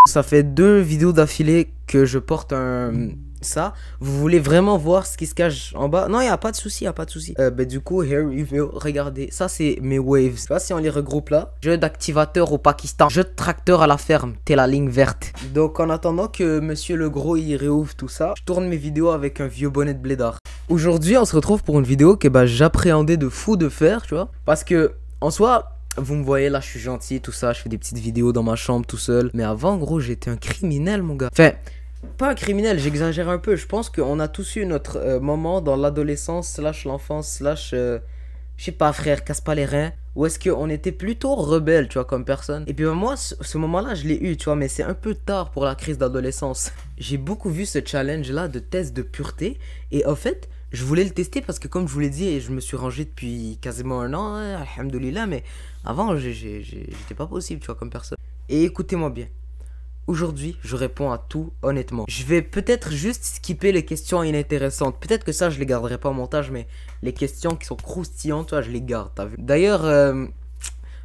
Ça fait 2 vidéos d'affilée que je porte ça. Vous voulez vraiment voir ce qui se cache en bas? Non, il n'y a pas de souci, il a pas de souci. Du coup, here review, regardez. Ça, c'est mes waves. Je sais pas si on les regroupe là. Jeu d'activateur au Pakistan. Jeu de tracteur à la ferme. T'es la ligne verte. Donc, en attendant que Monsieur le Gros, il réouvre tout ça, je tourne mes vidéos avec un vieux bonnet de blédard. Aujourd'hui, on se retrouve pour une vidéo que j'appréhendais de fou de faire, tu vois. Parce que, en soi... Vous me voyez là, je suis gentil, tout ça, je fais des petites vidéos dans ma chambre tout seul. Mais avant, gros, j'étais un criminel, mon gars. Enfin, pas un criminel, j'exagère un peu. Je pense qu'on a tous eu notre moment dans l'adolescence, slash l'enfance, slash, je sais pas, frère, casse pas les reins. Où est-ce qu'on était plutôt rebelle, tu vois, comme personne. Et puis moi, ce moment-là, je l'ai eu, tu vois, mais c'est un peu tard pour la crise d'adolescence. J'ai beaucoup vu ce challenge-là de test de pureté. Et en fait... je voulais le tester parce que comme je vous l'ai dit, je me suis rangé depuis quasiment un an, hein, alhamdoulilah, mais avant, j'étais pas possible, tu vois, comme personne. Et écoutez-moi bien, aujourd'hui, je réponds à tout honnêtement. Je vais peut-être juste skipper les questions inintéressantes. Peut-être que ça, je les garderai pas au montage, mais les questions qui sont croustillantes, tu vois, je les garde, t'as vu. D'ailleurs,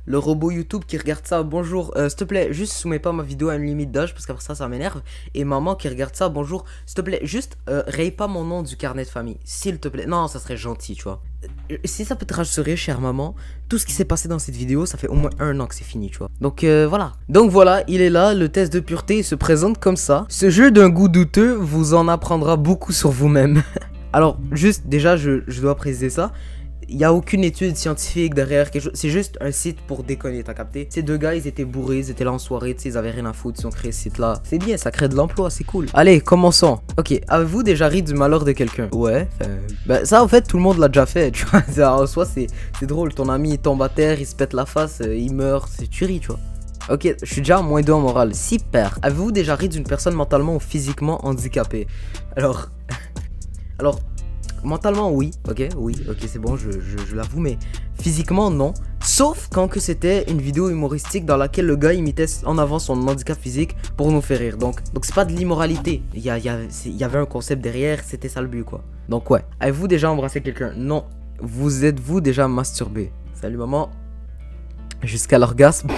le robot YouTube qui regarde ça, bonjour, s'il te plaît, juste soumets pas ma vidéo à une limite d'âge parce qu'après ça m'énerve. Et maman qui regarde ça, bonjour, s'il te plaît, juste raye pas mon nom du carnet de famille, s'il te plaît. Non, ça serait gentil, tu vois. Si ça peut te rassurer, chère maman, tout ce qui s'est passé dans cette vidéo, ça fait au moins 1 an que c'est fini, tu vois. Donc voilà. Donc voilà, il est là, le test de pureté, il se présente comme ça. Ce jeu d'un goût douteux vous en apprendra beaucoup sur vous-même. Alors, juste, déjà, je dois préciser ça. Il n'y a aucune étude scientifique derrière quelque chose. C'est juste un site pour déconner, t'as capté? Ces 2 gars, ils étaient bourrés, ils étaient là en soirée, tu sais, ils avaient rien à foutre, ils ont créé ce site-là. C'est bien, ça crée de l'emploi, c'est cool. Allez, commençons. Ok, avez-vous déjà ri du malheur de quelqu'un? Ouais. Bah ça, en fait, tout le monde l'a déjà fait, tu vois. En soi, c'est drôle. Ton ami, il tombe à terre, il se pète la face, il meurt, tu ris, tu vois. Ok, je suis déjà à -2 en morale. Super. Avez-vous déjà ri d'une personne mentalement ou physiquement handicapée? Alors... mentalement, oui, ok, c'est bon, je l'avoue, mais physiquement, non. Sauf quand que c'était une vidéo humoristique dans laquelle le gars imitait en avant son handicap physique pour nous faire rire. Donc c'est pas de l'immoralité. Il y avait un concept derrière, c'était ça le but, quoi. Donc ouais. Avez-vous déjà embrassé quelqu'un? Non. Vous êtes-vous déjà masturbé? Salut maman. Jusqu'à l'orgasme.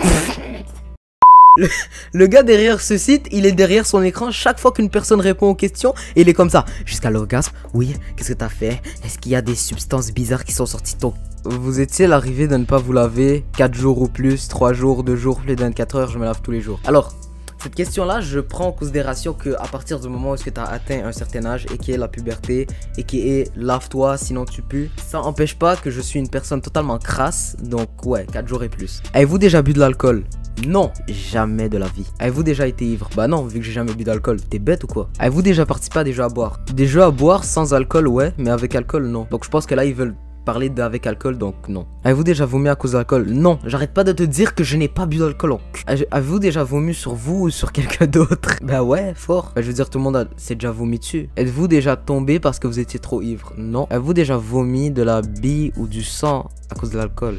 Le gars derrière ce site, il est derrière son écran chaque fois qu'une personne répond aux questions et il est comme ça. Jusqu'à l'orgasme, oui, qu'est-ce que t'as fait? Est-ce qu'il y a des substances bizarres qui sont sorties de ton... Vous étiez l'arrivée de ne pas vous laver 4 jours ou plus, 3 jours, 2 jours, plus de 24 heures, je me lave tous les jours. Alors, cette question-là, je prends en considération que à partir du moment où tu as atteint un certain âge et qui est la puberté et qui est lave-toi sinon tu pues, ça n'empêche pas que je suis une personne totalement crasse, donc ouais, 4 jours et plus. Avez-vous déjà bu de l'alcool? Non, jamais de la vie. Avez-vous déjà été ivre? Bah non, vu que j'ai jamais bu d'alcool. T'es bête ou quoi? Avez-vous déjà participé à des jeux à boire? Des jeux à boire sans alcool, ouais, mais avec alcool, non. Donc je pense que là, ils veulent parler d'avec alcool, donc non. Avez-vous déjà vomi à cause d'alcool? Non, j'arrête pas de te dire que je n'ai pas bu d'alcool en cul. Avez-vous déjà vomi sur vous ou sur quelqu'un d'autre? Bah ouais, fort. Bah, je veux dire, tout le monde s'est déjà vomi dessus. Êtes-vous déjà tombé parce que vous étiez trop ivre? Non. Avez-vous déjà vomi de la bille ou du sang à cause de l'alcool?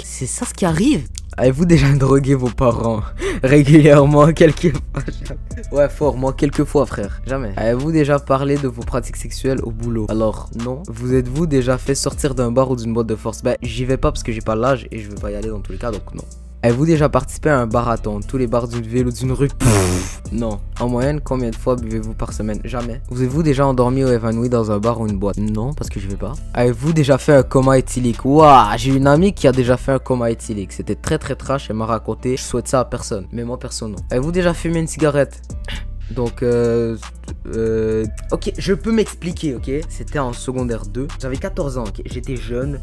C'est ça ce qui arrive? Avez-vous déjà drogué vos parents? Régulièrement, quelques fois? Ouais, fort, moi quelques fois, frère. Jamais. Avez-vous déjà parlé de vos pratiques sexuelles au boulot? Alors, non. Vous êtes-vous déjà fait sortir d'un bar ou d'une boîte de force? Bah, j'y vais pas parce que j'ai pas l'âge et je veux pas y aller dans tous les cas, donc non. Avez-vous déjà participé à un marathon? Tous les bars d'une ville ou d'une rue? Non. En moyenne, combien de fois buvez-vous par semaine? Jamais. Vous êtes-vous déjà endormi ou évanoui dans un bar ou une boîte? Non, parce que je vais pas. Avez-vous déjà fait un coma éthylique? Waouh, j'ai une amie qui a déjà fait un coma éthylique. C'était très trash, elle m'a raconté. Je souhaite ça à personne, mais moi perso non. Avez-vous déjà fumé une cigarette? Donc, ok, je peux m'expliquer, ok. C'était en secondaire 2. J'avais 14 ans, ok. J'étais jeune.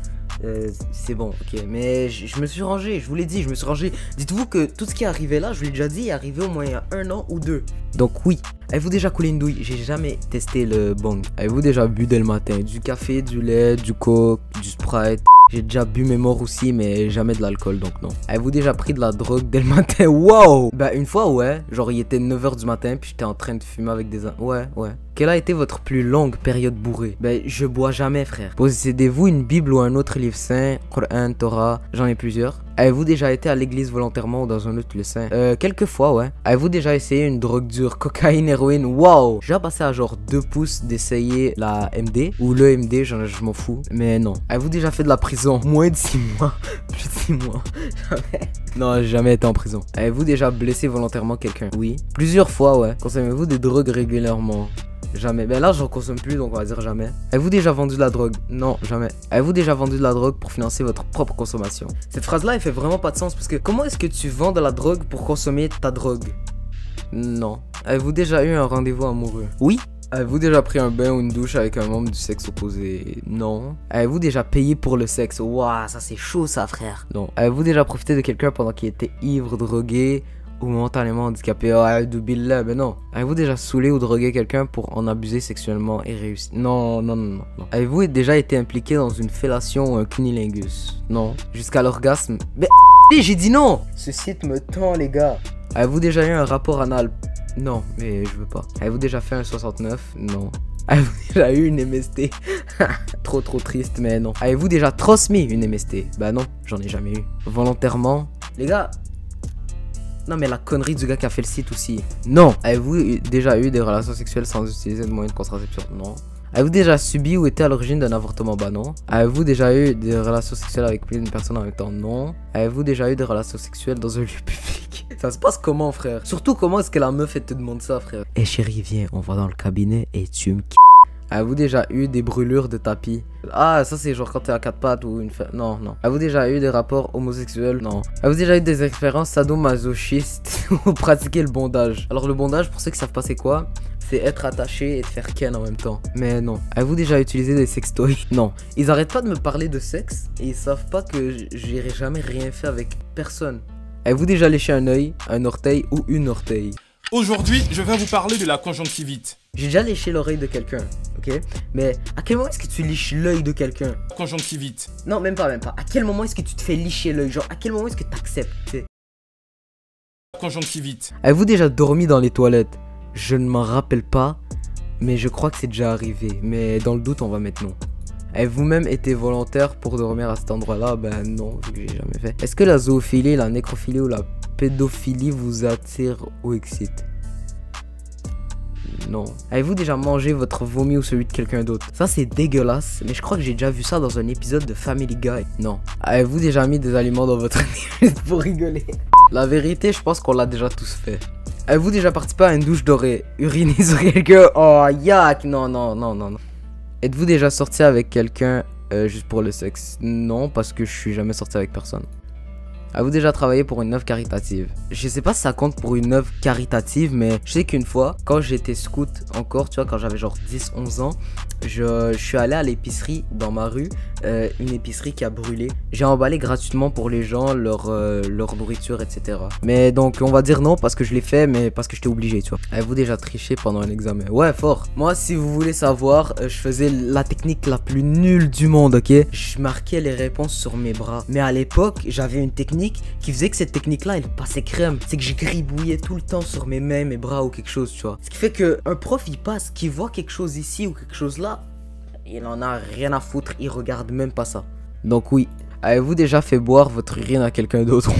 C'est bon, ok. Mais je me suis rangé, je vous l'ai dit, je me suis rangé. Dites-vous que tout ce qui est arrivé là, je vous l'ai déjà dit, est arrivé au moins il y a 1 an ou 2. Donc oui. Avez-vous déjà coulé une douille? J'ai jamais testé le bong. Avez-vous déjà bu dès le matin? Du café, du lait, du coke, du Sprite? J'ai déjà bu mes morts aussi, mais jamais de l'alcool, donc non. Avez-vous déjà pris de la drogue dès le matin? Wow! Bah une fois, ouais. Genre il était 9 h du matin, puis j'étais en train de fumer avec des... Ouais. Quelle a été votre plus longue période bourrée? Ben, je bois jamais, frère. Possédez-vous une Bible ou un autre livre saint? Coran, Torah, j'en ai plusieurs. Avez-vous déjà été à l'église volontairement ou dans un autre lieu saint? Quelques fois, ouais. Avez-vous déjà essayé une drogue dure, cocaïne, héroïne? Waouh! J'ai passé à genre 2 pouces d'essayer la MD ou le MD, je m'en fous. Mais non. Avez-vous déjà fait de la prison? Moins de 6 mois. Plus de 6 mois. Jamais. Non, j'ai jamais été en prison. Avez-vous déjà blessé volontairement quelqu'un? Oui. Plusieurs fois, ouais. Consommez-vous des drogues régulièrement? Jamais. Ben là, j'en consomme plus, donc on va dire jamais. Avez-vous déjà vendu de la drogue? Non, jamais. Avez-vous déjà vendu de la drogue pour financer votre propre consommation? Cette phrase-là, elle fait vraiment pas de sens parce que comment est-ce que tu vends de la drogue pour consommer ta drogue? Non. Avez-vous déjà eu un rendez-vous amoureux? Oui. Avez-vous déjà pris un bain ou une douche avec un membre du sexe opposé? Non. Avez-vous déjà payé pour le sexe? Waouh, ça c'est chaud ça, frère. Non. Avez-vous déjà profité de quelqu'un pendant qu'il était ivre, drogué ou mentalement handicapé? Oh, billah, ben non. Avez-vous déjà saoulé ou drogué quelqu'un pour en abuser sexuellement et réussir? Non, non, non, non, non. Avez-vous déjà été impliqué dans une fellation ou un cunilingus? Non. Jusqu'à l'orgasme? Mais j'ai dit non. Ce site me tend, les gars. Avez-vous déjà eu un rapport anal? Non, mais je veux pas. Avez-vous déjà fait un 69? Non. Avez-vous déjà eu une MST? Trop triste, mais non. Avez-vous déjà transmis une MST? Bah non, j'en ai jamais eu. Volontairement? Les gars... Non mais la connerie du gars qui a fait le site aussi. Non. Avez-vous déjà eu des relations sexuelles sans utiliser de moyens de contraception? Non. Avez-vous déjà subi ou été à l'origine d'un avortement? Bah non. Avez-vous déjà eu des relations sexuelles avec plus d'une personne en même temps? Non. Avez-vous déjà eu des relations sexuelles dans un lieu public? Ça se passe comment, frère? Surtout comment est-ce que la meuf elle te demande ça, frère? Eh chérie, viens, on va dans le cabinet et tu me kiffes. Avez-vous déjà eu des brûlures de tapis? Ah, ça c'est genre quand t'es à 4 pattes ou une... Non, non. Avez-vous déjà eu des rapports homosexuels? Non. Avez-vous déjà eu des expériences sadomasochistes ou pratiquer le bondage? Alors le bondage, pour ceux qui savent pas c'est quoi, c'est être attaché et te faire ken en même temps. Mais non. Avez-vous déjà utilisé des sextoys? Non. Ils arrêtent pas de me parler de sexe et ils savent pas que j'irai jamais rien fait avec personne. Avez-vous déjà léché un œil, un orteil ou une orteil? Aujourd'hui, je vais vous parler de la conjonctivite. J'ai déjà léché l'oreille de quelqu'un, ok? Mais à quel moment est-ce que tu liches l'œil de quelqu'un? Conjonctivite. Non, même pas. À quel moment est-ce que tu te fais licher l'œil? Genre, à quel moment est-ce que tu acceptes? Conjonctivite. Avez-vous déjà dormi dans les toilettes? Je ne m'en rappelle pas, mais je crois que c'est déjà arrivé. Mais dans le doute, on va mettre non. Avez-vous même été volontaire pour dormir à cet endroit-là? Ben non, vu que j'ai jamais fait. Est-ce que la zoophilie, la nécrophilie ou la pédophilie vous attire ou excite? Non. Avez-vous déjà mangé votre vomi ou celui de quelqu'un d'autre? Ça c'est dégueulasse, mais je crois que j'ai déjà vu ça dans un épisode de Family Guy. Non. Avez-vous déjà mis des aliments dans votre nez juste pour rigoler? La vérité, je pense qu'on l'a déjà tous fait. Avez-vous déjà participé à une douche dorée? Uriner sur quelqu'un? Oh, yak! Non, non, non, non, non. Êtes-vous déjà sorti avec quelqu'un juste pour le sexe? Non, parce que je suis jamais sorti avec personne. Avez-vous déjà travaillé pour une œuvre caritative? Je sais pas si ça compte pour une œuvre caritative, mais je sais qu'une fois, quand j'étais scout encore, tu vois, quand j'avais genre 10-11 ans, je suis allé à l'épicerie dans ma rue, une épicerie qui a brûlé. J'ai emballé gratuitement pour les gens leur nourriture, etc. Mais donc, on va dire non parce que je l'ai fait, mais parce que j'étais obligé, tu vois. Avez-vous déjà triché pendant un examen? Ouais, fort. Moi, si vous voulez savoir, je faisais la technique la plus nulle du monde, ok? Je marquais les réponses sur mes bras. Mais à l'époque, j'avais une technique qui faisait que cette technique-là, elle passait crème. C'est que je gribouillais tout le temps sur mes mains, mes bras ou quelque chose, tu vois. Ce qui fait que un prof, il passe, qu'il voit quelque chose ici ou quelque chose là, il en a rien à foutre, il regarde même pas ça. Donc oui, avez-vous déjà fait boire votre urine à quelqu'un d'autre?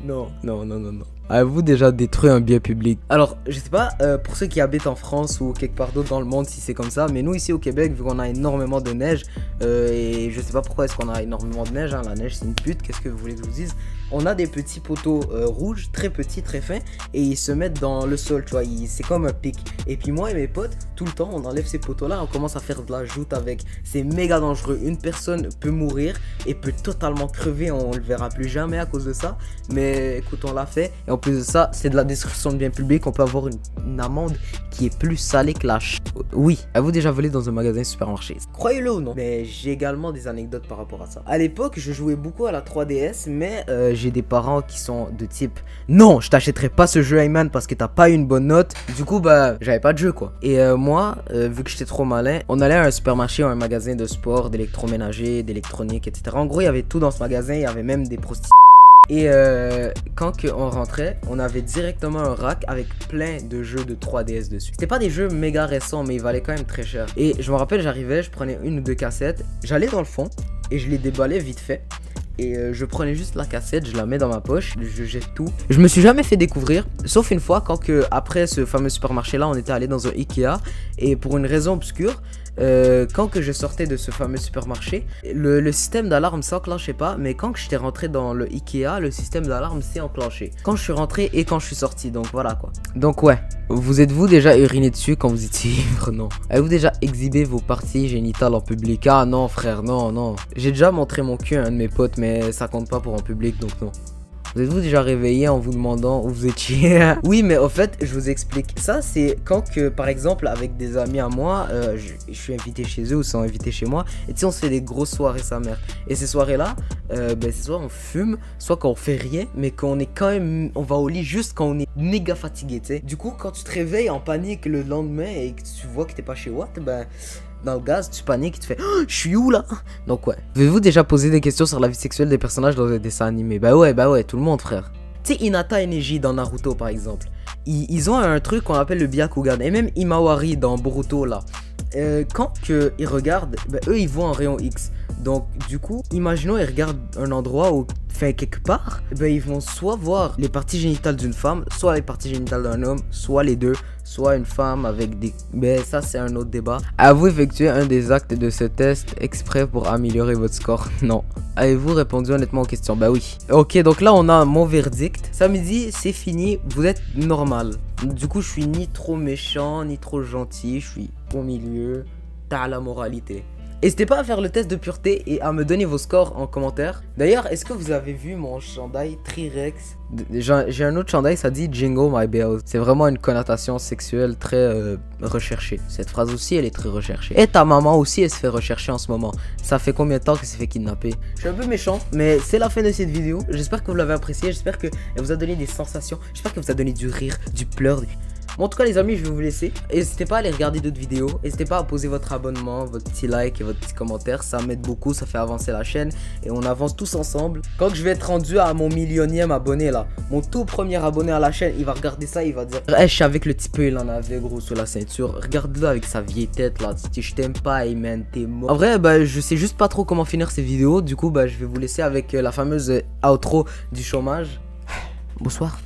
Non, non, non, non, non. Avez-vous déjà détruit un bien public? Alors, je sais pas pour ceux qui habitent en France ou quelque part d'autre dans le monde si c'est comme ça, mais nous ici au Québec, vu qu'on a énormément de neige, et je sais pas pourquoi est-ce qu'on a énormément de neige, hein, la neige c'est une pute, qu'est-ce que vous voulez que je vous dise? On a des petits poteaux rouges, très petits, très fins, et ils se mettent dans le sol, tu vois, c'est comme un pic. Et puis moi et mes potes, tout le temps, on enlève ces poteaux-là, on commence à faire de la joute avec. C'est méga dangereux, une personne peut mourir et peut totalement crever, on le verra plus jamais à cause de ça, mais écoute, on l'a fait, et en plus de ça, c'est de la destruction de biens publics, on peut avoir une amende qui est plus salée que la Oui, avez-vous déjà volé dans un magasin supermarché? Croyez-le ou non, mais j'ai également des anecdotes par rapport à ça. À l'époque, je jouais beaucoup à la 3DS, mais j'ai des parents qui sont de type non, je t'achèterai pas ce jeu Ayman parce que t'as pas eu une bonne note. Du coup, bah, j'avais pas de jeu quoi. Et moi, vu que j'étais trop malin, on allait à un supermarché ou un magasin de sport, d'électroménager, d'électronique, etc. En gros, il y avait tout dans ce magasin, il y avait même des prostituées. Et quand on rentrait, on avait directement un rack avec plein de jeux de 3DS dessus. C'était pas des jeux méga récents, mais ils valaient quand même très cher. Et je me rappelle, j'arrivais, je prenais une ou deux cassettes, j'allais dans le fond et je les déballais vite fait. Et je prenais juste la cassette, je la mets dans ma poche, je jette tout. Je me suis jamais fait découvrir, sauf une fois quand après ce fameux supermarché là, on était allé dans un Ikea. Et pour une raison obscure, quand je sortais de ce fameux supermarché, le système d'alarme s'enclenchait pas. Mais quand j'étais rentré dans le Ikea, le système d'alarme s'est enclenché quand je suis rentré et quand je suis sorti, donc voilà quoi. Donc ouais, vous êtes-vous déjà uriné dessus quand vous étiez ivre? Non. Avez-vous déjà exhibé vos parties génitales en public? Ah non frère, non, non. J'ai déjà montré mon cul à un de mes potes, mais ça compte pas pour en public, donc non. Vous êtes-vous déjà réveillé en vous demandant où vous étiez? Oui, mais au fait, je vous explique. Ça, c'est quand que, par exemple, avec des amis à moi, je suis invité chez eux ou sont invités chez moi. Et tu sais, on se fait des grosses soirées, sa mère. Et ces soirées-là, c'est soit on fume, soit qu'on fait rien, mais qu'on est quand même... On va au lit juste quand on est méga fatigué, tu sais. Du coup, quand tu te réveilles en panique le lendemain et que tu vois que t'es pas chez Watt, dans le gaz, tu paniques, tu fais oh, je suis où là? Donc ouais. Avez-vous déjà posé des questions sur la vie sexuelle des personnages dans des dessins animés? Bah ouais, tout le monde frère. Tu sais, Hinata et Neji dans Naruto par exemple, ils ont un truc qu'on appelle le Byakugan. Et même Imawari dans Boruto là. Quand ils regardent, eux ils voient un rayon X. Donc du coup, imaginons ils regardent un endroit où, enfin quelque part, ils vont soit voir les parties génitales d'une femme, soit les parties génitales d'un homme, soit les deux, soit une femme avec des... Mais ça c'est un autre débat. Avez-vous effectué un des actes de ce test exprès pour améliorer votre score? Non. Avez-vous répondu honnêtement aux questions? Bah oui. Ok, donc là on a mon verdict. Samedi, c'est fini, vous êtes normal. Du coup, je suis ni trop méchant, ni trop gentil, je suis au milieu. T'as la moralité. N'hésitez pas à faire le test de pureté et à me donner vos scores en commentaire. D'ailleurs, est-ce que vous avez vu mon chandail Trirex? J'ai un autre chandail, ça dit Jingle My Bells. C'est vraiment une connotation sexuelle très recherchée. Cette phrase aussi, elle est très recherchée. Et ta maman aussi, elle se fait rechercher en ce moment. Ça fait combien de temps qu'elle s'est fait kidnapper? Je suis un peu méchant, mais c'est la fin de cette vidéo. J'espère que vous l'avez apprécié. J'espère qu'elle vous a donné des sensations. J'espère qu'elle vous a donné du rire, du pleur. Bon, en tout cas les amis, je vais vous laisser. N'hésitez pas à aller regarder d'autres vidéos. N'hésitez pas à poser votre abonnement, votre petit like et votre petit commentaire. Ça m'aide beaucoup, ça fait avancer la chaîne. Et on avance tous ensemble. Quand je vais être rendu à mon millionième abonné là, mon tout premier abonné à la chaîne, il va regarder ça, il va dire hey, je suis avec le petit peu, il en avait gros sur la ceinture. Regarde-le avec sa vieille tête là. Si je t'aime pas, hey man, t'es mort. En vrai, je sais juste pas trop comment finir ces vidéos. Du coup, je vais vous laisser avec la fameuse outro du chômage. Bonsoir.